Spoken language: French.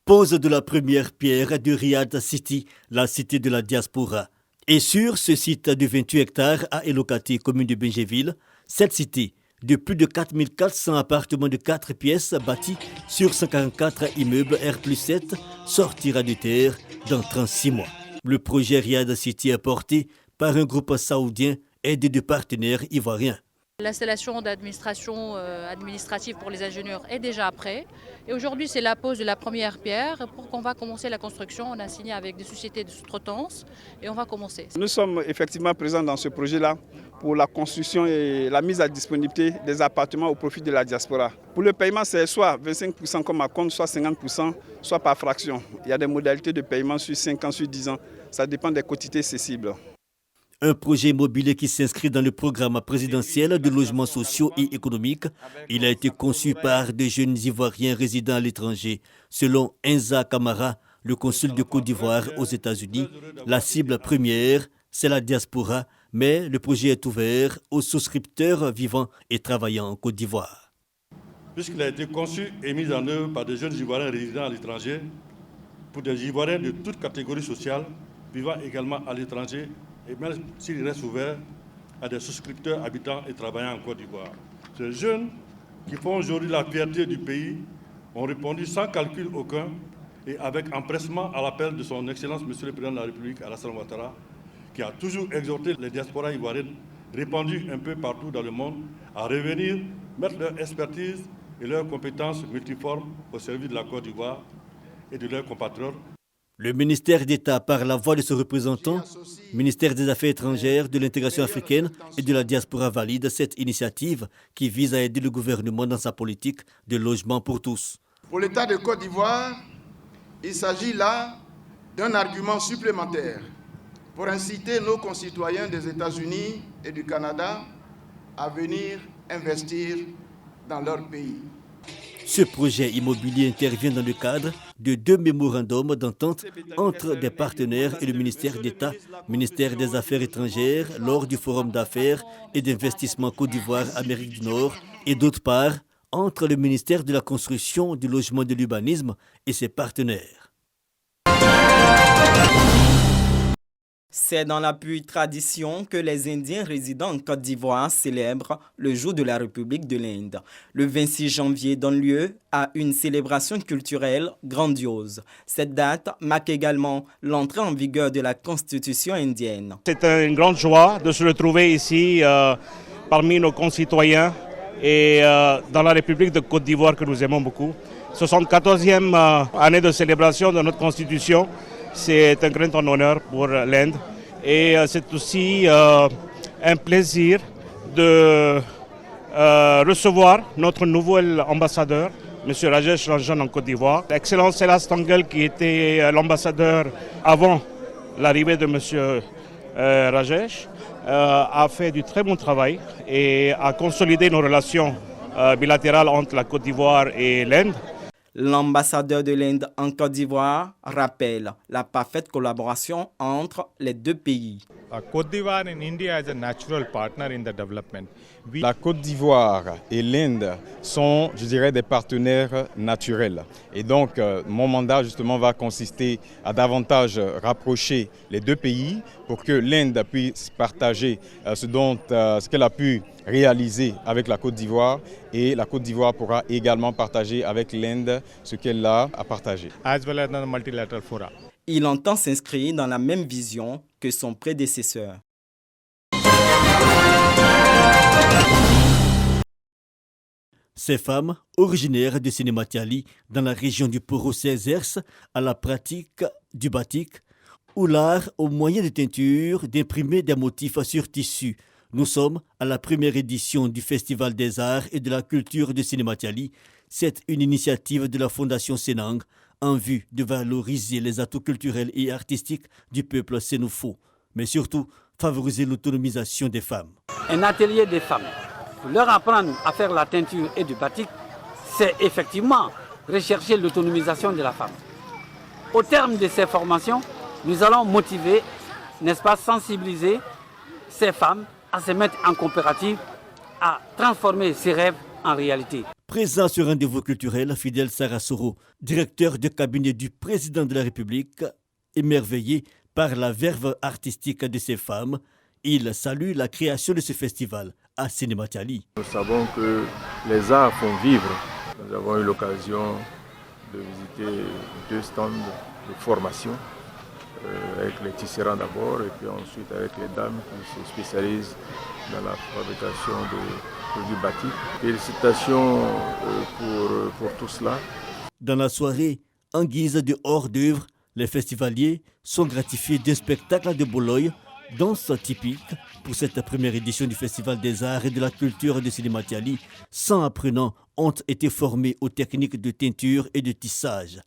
Pose de la première pierre de Riyad City, la cité de la diaspora. Et sur ce site de 28 hectares à Elokati, commune de Benjéville, cette cité de plus de 4400 appartements de 4 pièces bâtis sur 144 immeubles R+7 sortira de terre dans 36 mois. Le projet Riyad City est porté par un groupe saoudien aidé de partenaires ivoiriens. L'installation d'administration administrative pour les ingénieurs est déjà prête. Et aujourd'hui, c'est la pose de la première pierre pour qu'on va commencer la construction. On a signé avec des sociétés de sous-traitance et on va commencer. Nous sommes effectivement présents dans ce projet-là pour la construction et la mise à disponibilité des appartements au profit de la diaspora. Pour le paiement, c'est soit 25% comme à compte, soit 50%, soit par fraction. Il y a des modalités de paiement sur 5 ans, sur 10 ans. Ça dépend des quotités cessibles. Un projet immobilier qui s'inscrit dans le programme présidentiel de logements sociaux et économiques. Il a été conçu par des jeunes Ivoiriens résidant à l'étranger. Selon Enza Kamara, le consul de Côte d'Ivoire aux États-Unis, la cible première, c'est la diaspora, mais le projet est ouvert aux souscripteurs vivant et travaillant en Côte d'Ivoire. Puisqu'il a été conçu et mis en œuvre par des jeunes Ivoiriens résidant à l'étranger, pour des Ivoiriens de toutes catégories sociales, vivant également à l'étranger, et même s'il reste ouvert à des souscripteurs habitants et travaillant en Côte d'Ivoire. Ces jeunes qui font aujourd'hui la fierté du pays ont répondu sans calcul aucun et avec empressement à l'appel de son Excellence Monsieur le Président de la République, Alassane Ouattara, qui a toujours exhorté les diasporas ivoiriennes répandues un peu partout dans le monde à revenir, mettre leur expertise et leurs compétences multiformes au service de la Côte d'Ivoire et de leurs compatriotes. Le ministère d'État, par la voix de ses représentants, ministère des Affaires étrangères, de l'intégration africaine et de la diaspora, valide cette initiative qui vise à aider le gouvernement dans sa politique de logement pour tous. Pour l'État de Côte d'Ivoire, il s'agit là d'un argument supplémentaire pour inciter nos concitoyens des États-Unis et du Canada à venir investir dans leur pays. Ce projet immobilier intervient dans le cadre de 2 mémorandums d'entente entre des partenaires et le ministère d'État, ministère des Affaires étrangères, lors du Forum d'affaires et d'investissement Côte d'Ivoire-Amérique du Nord, et d'autre part, entre le ministère de la Construction, du Logement et de l'Urbanisme et ses partenaires. C'est dans la pure tradition que les Indiens résidant en Côte d'Ivoire célèbrent le jour de la République de l'Inde. Le 26 janvier donne lieu à une célébration culturelle grandiose. Cette date marque également l'entrée en vigueur de la Constitution indienne. C'est une grande joie de se retrouver ici parmi nos concitoyens et dans la République de Côte d'Ivoire que nous aimons beaucoup. 74e année de célébration de notre Constitution. C'est un grand honneur pour l'Inde et c'est aussi un plaisir de recevoir notre nouvel ambassadeur, M. Rajesh Ranjan en Côte d'Ivoire. L'excellence Silas Tangel, qui était l'ambassadeur avant l'arrivée de M. Rajesh, a fait du très bon travail et a consolidé nos relations bilatérales entre la Côte d'Ivoire et l'Inde. L'ambassadeur de l'Inde en Côte d'Ivoire rappelle la parfaite collaboration entre les deux pays. Côte d'Ivoire and India is a natural partner in the development. La Côte d'Ivoire et l'Inde sont, je dirais, des partenaires naturels. Et donc, mon mandat, justement, va consister à davantage rapprocher les deux pays pour que l'Inde puisse partager ce qu'elle a pu réaliser avec la Côte d'Ivoire et la Côte d'Ivoire pourra également partager avec l'Inde ce qu'elle a à partager. As well as the multilateral fora. Il entend s'inscrire dans la même vision que son prédécesseur. Ces femmes, originaires de Sénématiali, dans la région du Poro, s'exercent à la pratique du batik, ou l'art au moyen de teinture d'imprimer des motifs sur tissu. Nous sommes à la première édition du Festival des Arts et de la Culture de Sénématiali. C'est une initiative de la Fondation Sénang en vue de valoriser les atouts culturels et artistiques du peuple sénoufo, mais surtout favoriser l'autonomisation des femmes. Un atelier des femmes, pour leur apprendre à faire la teinture et du batik, c'est effectivement rechercher l'autonomisation de la femme. Au terme de ces formations, nous allons motiver, n'est-ce pas, sensibiliser ces femmes à se mettre en coopérative, à transformer ses rêves en réalité. Présent sur rendez-vous culturel, Fidel Sarasoro, directeur de cabinet du président de la République, émerveillé par la verve artistique de ces femmes, il salue la création de ce festival à Sénématiali. Nous savons que les arts font vivre. Nous avons eu l'occasion de visiter 2 stands de formation, avec les tisserands d'abord et puis ensuite avec les dames qui se spécialisent dans la fabrication de produits batiks. Félicitations pour tout cela. Dans la soirée, en guise de hors-d'œuvre, les festivaliers sont gratifiés d'un spectacle de Bologne, danse typique pour cette première édition du Festival des Arts et de la Culture de Sénématiali. 100 apprenants ont été formés aux techniques de teinture et de tissage.